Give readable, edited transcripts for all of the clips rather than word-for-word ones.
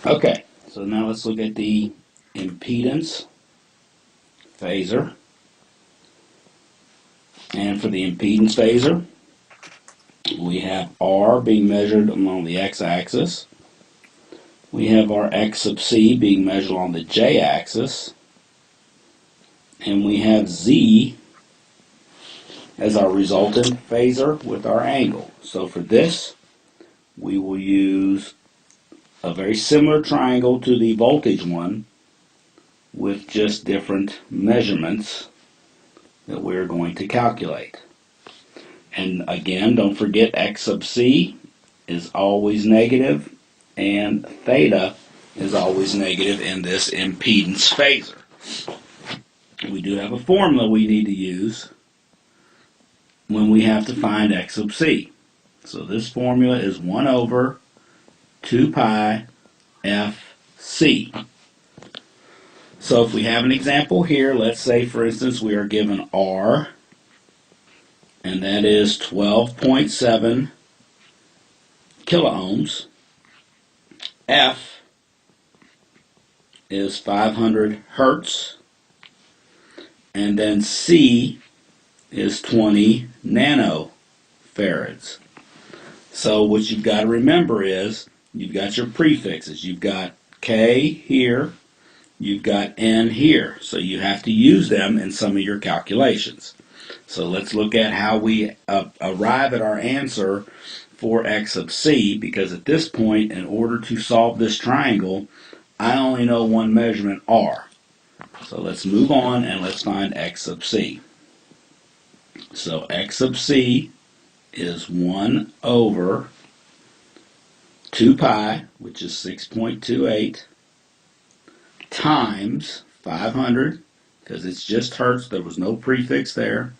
Okay, so now let's look at the impedance phasor. And for the impedance phasor, we have R being measured along the x-axis. We have our x sub c being measured on the j-axis. And we have Z as our resultant phasor with our angle. So for this, we will use a very similar triangle to the voltage one with just different measurements that we're going to calculate. And again, don't forget x sub c is always negative and theta is always negative in this impedance phasor. We do have a formula we need to use when we have to find x sub c. So this formula is 1 over 2 pi fc. So if we have an example here, let's say for instance we are given R, and that is 12.7 kiloohms. F is 500 hertz. And then C is 20 nanofarads. So what you've got to remember is you've got your prefixes. You've got K here, you've got N here. So you have to use them in some of your calculations. So let's look at how we arrive at our answer for x sub c, because at this point, in order to solve this triangle, I only know one measurement, R. So let's move on and let's find x sub c. So x sub c is 1 over 2 pi, which is 6.28, times 500, because it's just hertz, there was no prefix there,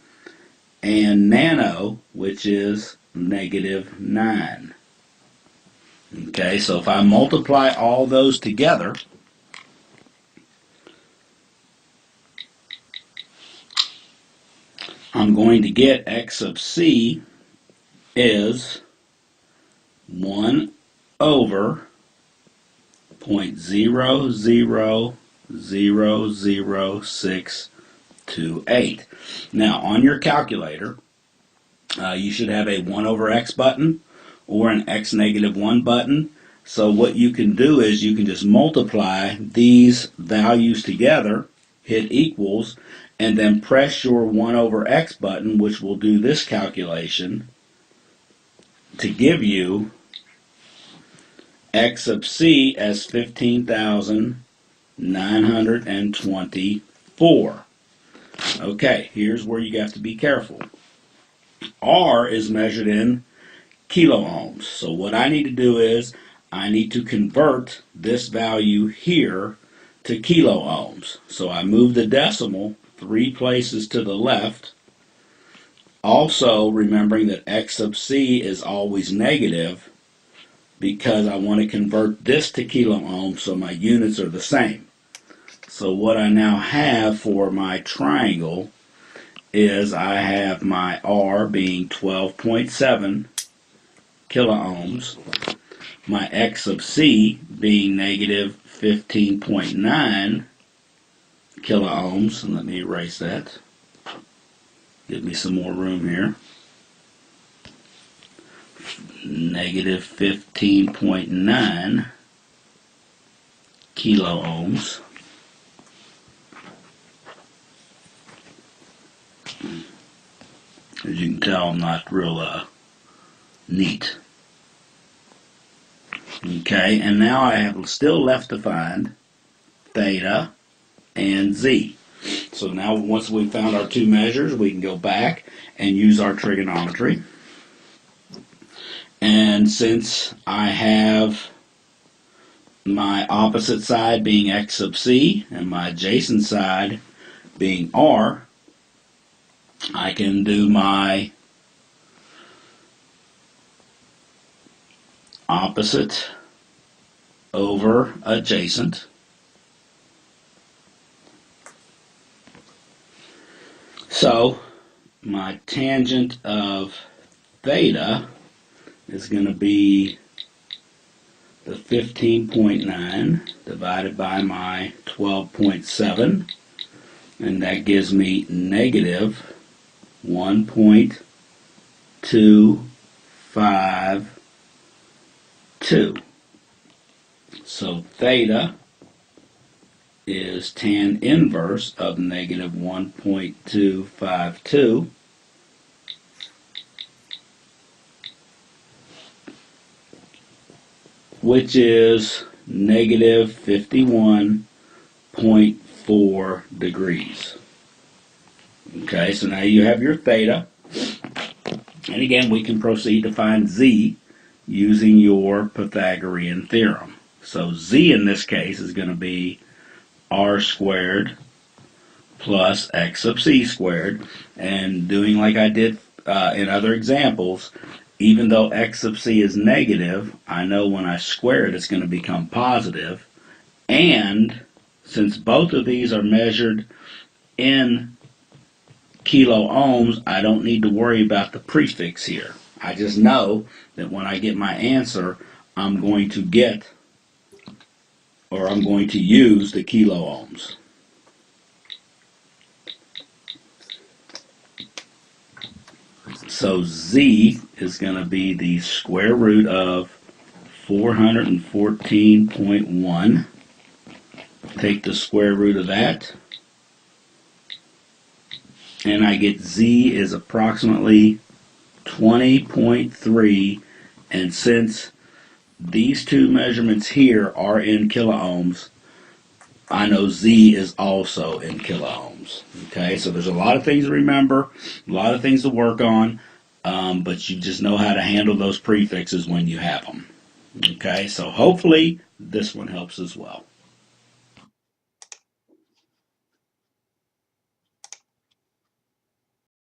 and nano, which is -9. Okay, so if I multiply all those together, I'm going to get x sub c is 1 over 0.000628. Now, on your calculator, you should have a 1 over x button or an x negative 1 button. So what you can do is you can just multiply these values together, hit equals, and then press your 1 over x button, which will do this calculation, to give you x sub c as 15,924. Okay, here's where you have to be careful. R is measured in kiloohms. So what I need to do is I need to convert this value here to kiloohms. So I move the decimal 3 places to the left. Also remembering that x sub c is always negative, because I want to convert this to kiloohms so my units are the same. So what I now have for my triangle is I have my R being 12.7 kiloohms, my x sub c being negative 15.9 kiloohms, and let me erase that, give me some more room here, negative 15.9 kiloohms. As you can tell, I'm not real neat. Okay, and now I have still left to find theta and z. So now once we've found our two measures, we can go back and use our trigonometry. And since I have my opposite side being x sub c and my adjacent side being r, I can do my opposite over adjacent. So my tangent of theta is going to be the 15.9 divided by my 12.7, and that gives me negative 1.252. So theta is tan inverse of negative 1.252, which is negative 51.4 degrees. Okay, so now you have your theta. And again, we can proceed to find z using your Pythagorean theorem. So z in this case is going to be r squared plus x sub c squared. And doing like I did in other examples, even though x sub c is negative, I know when I square it, it's going to become positive. And since both of these are measured in kilo ohms, I don't need to worry about the prefix here. I just know that when I get my answer, I'm going to use the kilo ohms. So z is going to be the square root of 414.1. Take the square root of that, and I get z is approximately 20.3, and since these two measurements here are in kilo ohms, I know z is also in kilo ohms. Okay, so there's a lot of things to remember, a lot of things to work on, but you just know how to handle those prefixes when you have them. Okay, so hopefully this one helps as well.